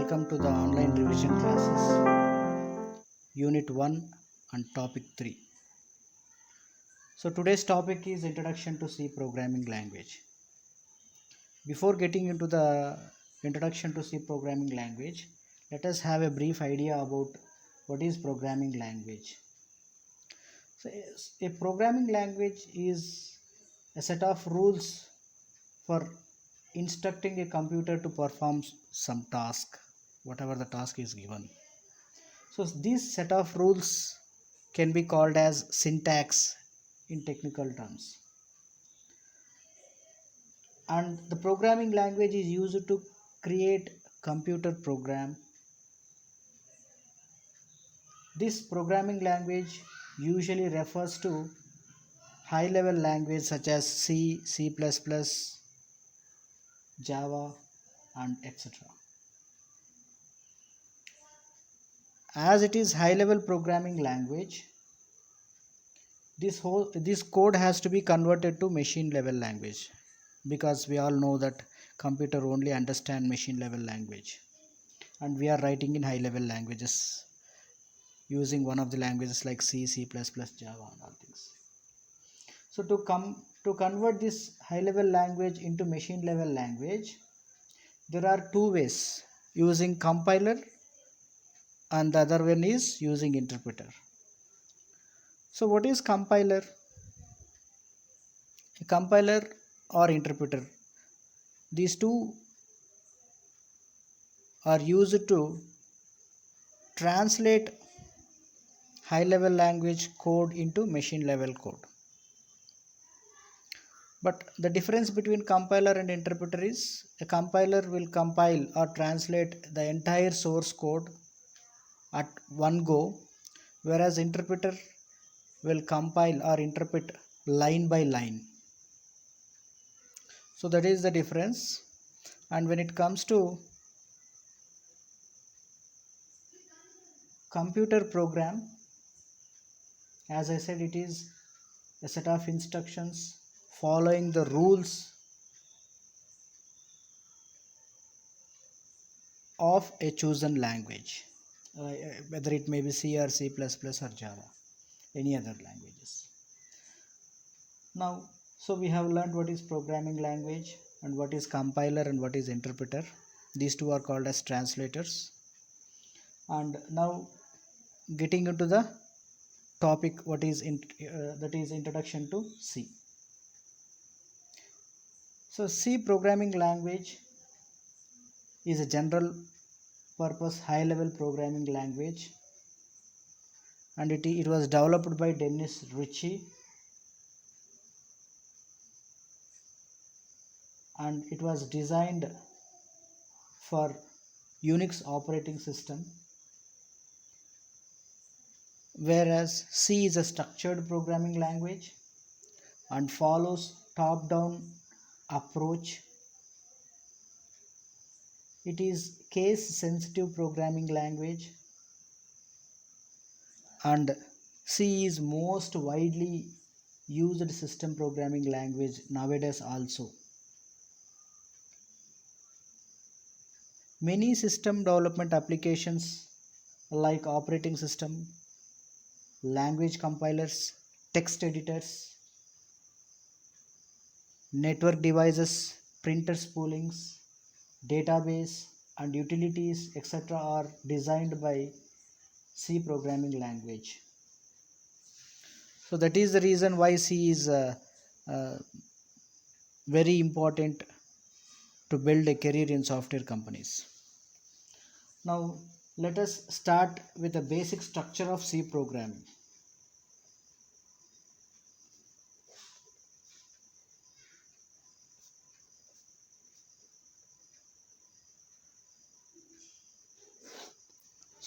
Welcome to the online revision classes, Unit 1 and Topic 3. So today's topic is Introduction to C Programming Language. Before getting into the Introduction to C Programming Language, let us have a brief idea about what is programming language. So a programming language is a set of rules for instructing a computer to perform some task, whatever the task is given. So this set of rules can be called as syntax in technical terms. And the programming language is used to create computer program. This programming language usually refers to high level language such as C, C++, Java and etc. As it is high level programming language, this code has to be converted to machine level language, because we all know that computer only understand machine level language, and we are writing in high level languages using one of the languages like C, C++, Java and all things. So to convert this high level language into machine level language, there are two ways: using compiler and the other one is using interpreter. So what is compiler? A compiler or interpreter, these two are used to translate high level language code into machine level code. But the difference between compiler and interpreter is a compiler will compile or translate the entire source code at one go, whereas interpreter will compile or interpret line by line. So that is the difference. And when it comes to computer program, as I said, it is a set of instructions following the rules of a chosen language, whether it may be C or C++ or Java, any other languages. Now, so we have learned what is programming language and what is compiler and what is interpreter. These two are called as translators. And now getting into the topic, what is that is introduction to C. So C programming language is a general purpose high level programming language, and it was developed by Dennis Ritchie, and it was designed for Unix operating system, whereas C is a structured programming language and follows top down approach. It is case sensitive programming language, and C is most widely used system programming language nowadays also. Many system development applications like operating system, language compilers, text editors, network devices, printer spoolings, database and utilities etc. are designed by C programming language. So that is the reason why C is very important to build a career in software companies. Now let us start with the basic structure of C programming.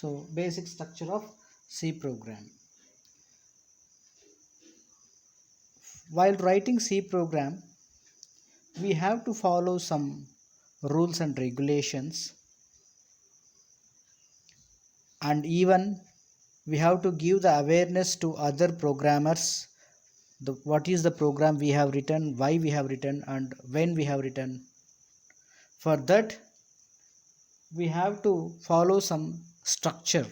So basic structure of C program. While writing C program, we have to follow some rules and regulations, and even we have to give the awareness to other programmers what is the program we have written, why we have written and when we have written. For that, we have to follow some structure,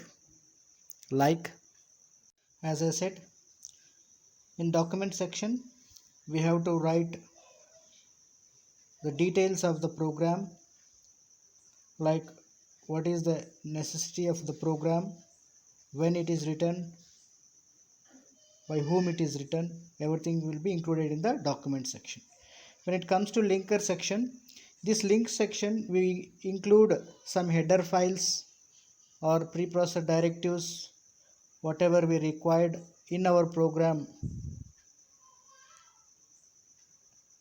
like as I said, in document section we have to write the details of the program, like what is the necessity of the program, when it is written, by whom it is written, everything will be included in the document section. When it comes to linker section, this link section we include some header files or preprocessor directives, whatever we required in our program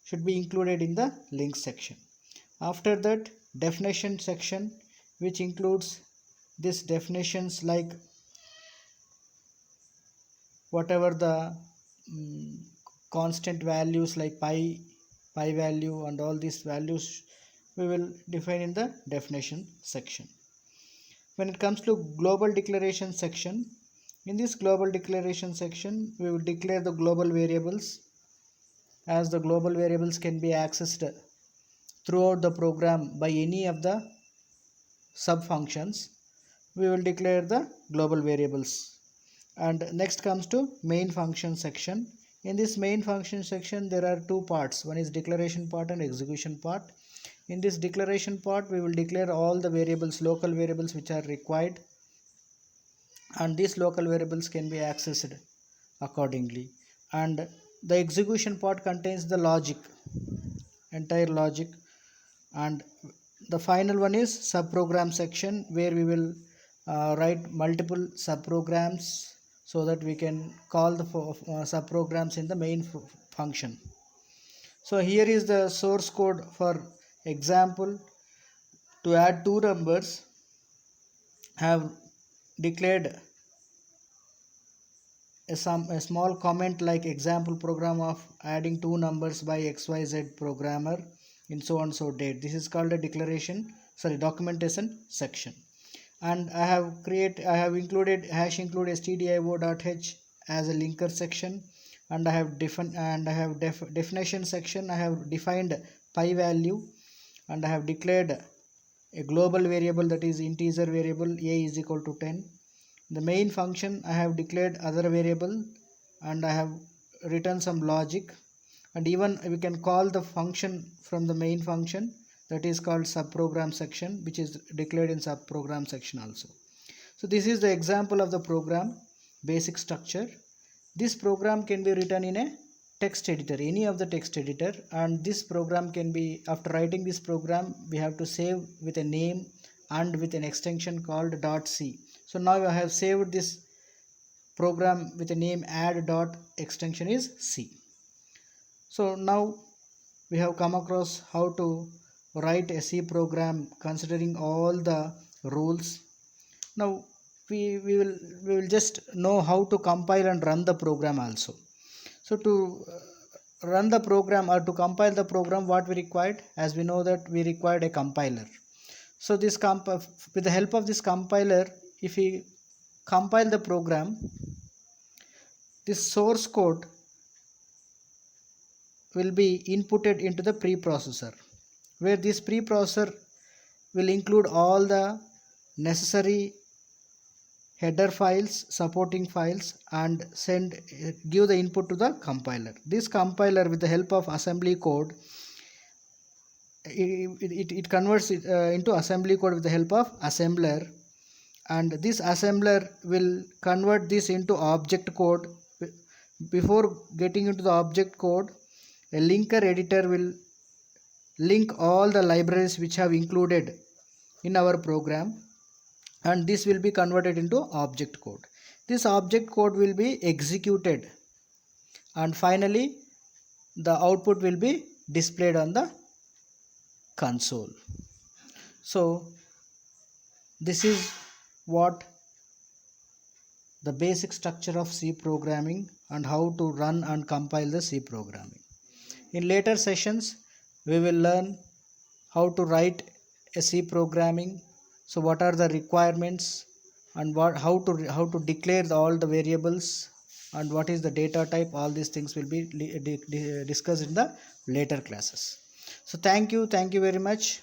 should be included in the link section. After that, definition section, which includes these definitions like whatever the constant values like pi value and all these values we will define in the definition section. When it comes to global declaration section, in this global declaration section we will declare the global variables, as the global variables can be accessed throughout the program by any of the sub functions. We will declare the global variables. And next comes to main function section. In this main function section there are two parts, one is declaration part and execution part. In this declaration part we will declare all the variables, local variables which are required, and these local variables can be accessed accordingly. And the execution part contains the logic, entire logic. And the final one is subprogram section, where we will write multiple subprograms so that we can call the subprograms in the main function. So here is the source code. For example, to add two numbers, have declared a small comment like example program of adding two numbers by XYZ programmer in so and so date. This is called a documentation section. And I have included hash include stdio.h as a linker section, and I have definition section. I have defined pi value, and I have declared a global variable, that is integer variable a is equal to 10. The main function I have declared other variable, and I have written some logic, and even we can call the function from the main function, that is called subprogram section, which is declared in subprogram section also. So this is the example of the program basic structure. This program can be written in a text editor, any of the text editor, and this program can be, after writing this program we have to save with a name and with an extension called .c. So now I have saved this program with a name add dot extension is C. So now we have come across how to write a C program considering all the rules. Now we will just know how to compile and run the program also. So to run the program or to compile the program, what we required, as we know that we required a compiler. So this with the help of this compiler, if we compile the program, this source code will be inputted into the preprocessor, where this preprocessor will include all the necessary header files, supporting files, and give the input to the compiler. This compiler, with the help of assembly code, it converts it into assembly code with the help of assembler, and this assembler will convert this into object code. Before getting into the object code, a linker editor will link all the libraries which have included in our program, and this will be converted into object code. This object code will be executed, and finally the output will be displayed on the console. So this is what the basic structure of C programming and how to run and compile the C programming. In later sessions we will learn how to write a C programming. So what are the requirements, and how to declare all the variables, and what is the data type. All these things will be discussed in the later classes. So thank you very much.